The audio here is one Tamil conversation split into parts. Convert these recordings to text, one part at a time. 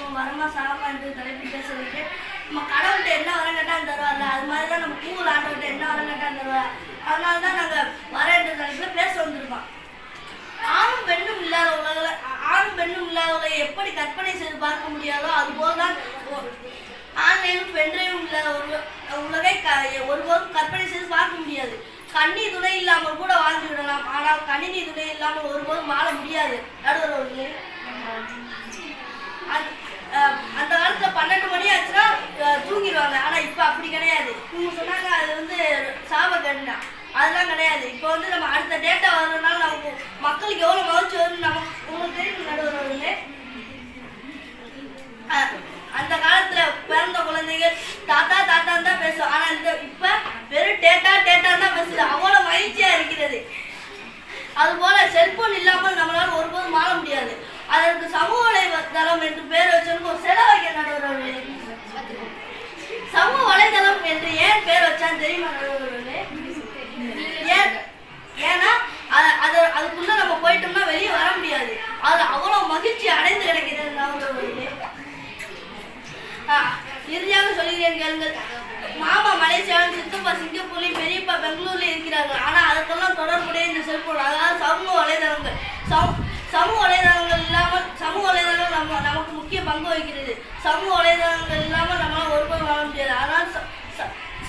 நம்ம வரமா சாமா என்று தலைப்பு பேசுறதுக்கு நம்ம கடவுள்கிட்ட என்ன வரம் கேட்டாலும் தருவார்ல, அது மாதிரி தான் நம்ம பூவில் ஆண்டவர்கிட்ட என்ன வரம் கேட்டாலும் தருவார். அதனால தான் நாங்கள் வர என்ற தலைப்பில் பேச வந்திருக்கோம். ஆணும் பெண்ணும் இல்லாதவர்களை எப்படி கற்பனை செய்து பார்க்க முடியாதோ அதுபோல் தான் ஆண்லையும் பெண்ணையும் இல்லாத உலகை ஒருபோதும் கற்பனை செய்து பார்க்க முடியாது. கண்ணி துணை இல்லாமல் கூட வாழ்ந்து விடலாம், ஆனால் கணினி துணை இல்லாமல் ஒருபோதும் வாழ முடியாது. நடுவர்களே, அந்த காலத்துல 12 மணி ஆச்சுன்னா தூங்கிடுவாங்க. ஆனா இப்ப அப்படி கிடையாது. இவங்க சொன்னாங்க அது சாபகண்டா, அதெல்லாம் கிடையாது. இப்போ நம்ம அடுத்த டேட்டா வர்றதுனால நமக்கு மக்களுக்கு எவ்வளவு மகிழ்ச்சி வரும்னு நமக்கு உங்களுக்கு தெரியும். நடுவர்களே, அந்த காலத்துல பிறந்த குழந்தைகள் தாத்தா தாத்தான்னு தான் பேசும். ஆனா இப்ப வெறும் டேட்டா டேட்டான்னு தான் பேசுது. அவ்வளவு மகிழ்ச்சியா இருக்கிறது. அதுபோல செல்போன் இல்லாமல் நம்மளால ஒருபோதும் வாழ முடியாது. அதற்கு சமூக வலைதளம் என்று பெயர் வச்சவனுக்கு ஒரு செலவு வைக்க நடுவர்களே. சமூக வலைதளம் என்று ஏன் பெயர் வச்சான்னு தெரியுமா நடுவர்களே? ஏன்னா அதுக்குள்ள நம்ம போயிட்டோம்னா வெளியே வர முடியாது. அது அவ்வளவு மகிழ்ச்சி அடைந்து கிடைக்கிறது நடுவர்களே. இறுதியாக சொல்கிறேன் கேளுங்கள். மாமா மலேசியாவில், சித்தப்பா சிங்கப்பூர்லையும், பெரியப்பா பெங்களூர்ல இருக்கிறார்கள். ஆனா அதுக்கெல்லாம் தொடர்புடைய இந்த செல்போன், அதாவது சமூக வலைதளங்கள். சமூக வலைதளங்கள் நமக்கு முக்கிய பங்கு வகிக்கிறது. சமூக வலைதளங்கள் இல்லாமல் நம்மளால் ஒருபோதும் வாழ முடியாது. ஆனால்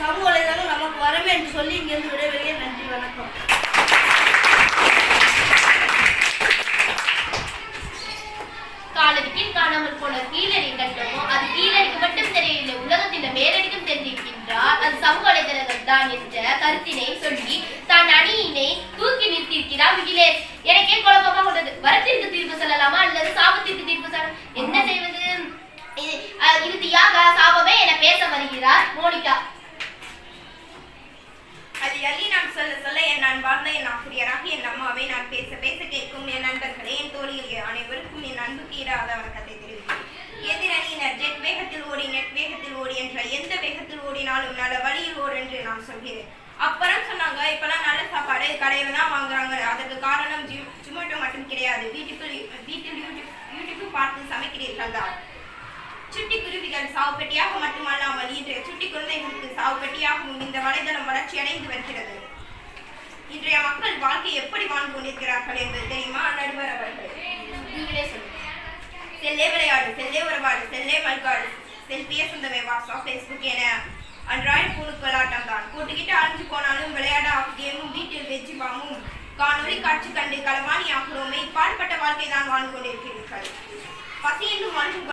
சமூக வலைதளங்கள் நமக்கு வரவே என்று சொல்லி இங்கிருந்து விடைபெறுகிறேன். நன்றி, வணக்கம். காலடிக்கில் காணாமல் போன கீழடி கட்டமோ அது கீழடிக்கு மட்டும் தெரியவில்லை, உலகத்தின் மேலடிக்கும் தெரிந்திருக்கின்றார், அது சமூக வலைதளங்கள் தான் என்ற கருத்தினை சொல்லி தான் அணியினை தூக்கி நிறுத்தியிருக்கிறார் விகிலேஷ். எனக்கே குழப்பமா கொண்டது. வரத்திற்கு தீர்ப்பு சொல்லலாமா அல்லது சாபத்திற்கு தீர்ப்பு சொல்ல என்ன செய்வது? இறுதியாக சாபமே என பேச வருகிறார் மோனிகா. அது அள்ளி நான் சொல்ல சொல்ல என் அன்பார்ந்த என் ஆசிரியராக என் அம்மாவை நான் பேச பேச கேட்கும் என் நண்பர்களே, என் தோழிகளே அனைவருக்கும் என் அன்புக்கு ஈடாத வணக்கத்தை தெரிவிக்கிறேன். எதிரணியினர் ஜெட் வேகத்தில் ஓடி நெட் வேகத்தில் ஓடி என்ற எந்த வேகத்தில் ஓடினாலும் நல்ல வழியில் ஓடு என்று நான் சொல்கிறேன். அப்புறம் சொன்னாங்க, இப்பெல்லாம் நல்ல சாப்பாடு கடையில தான் வாங்குறாங்க. அதற்கு காரணம் ஜொமேட்டோ மட்டும் கிடையாது, வீட்டில் யூடியூப் பார்த்து சமைக்கிறீர்கள் தான். சுட்டி குருவிகள் சாவுப்பெட்டியாக மட்டுமல்லாமல் இன்றைய சுட்டி குழந்தைகளுக்கு சாவுப்பெட்டியாகவும் இந்த வலைதளம் வளர்ச்சி அடைந்து வருகிறது. இன்றைய மக்கள் வாழ்க்கை எப்படி வாழ்ந்து கொண்டிருக்கிறார்கள் என்பது தெரியுமா நடுவர் அவர்கள்? நீங்களே சொல்லுங்க. செல்லே விளையாடு, செல்லே உறவாடு, செல்லே மல்காடு, செல்பிய சொந்தமே வாட்ஸ்அப் ஃபேஸ்புக் என அன்றாயிரம் பூணுக்கள் ஆட்டம் தான். கூட்டுக்கிட்டு அழிஞ்சு போனாலும் விளையாட கேமும் வீட்டில் வெஜ்ஜி பாமும் காணொலி காட்சி கண்டு களவாணி ஆகிறோமே, பாடுபட்ட வாழ்க்கை தான் வாழ்ந்து கொண்டிருக்கிறீர்கள். பசி என்றும்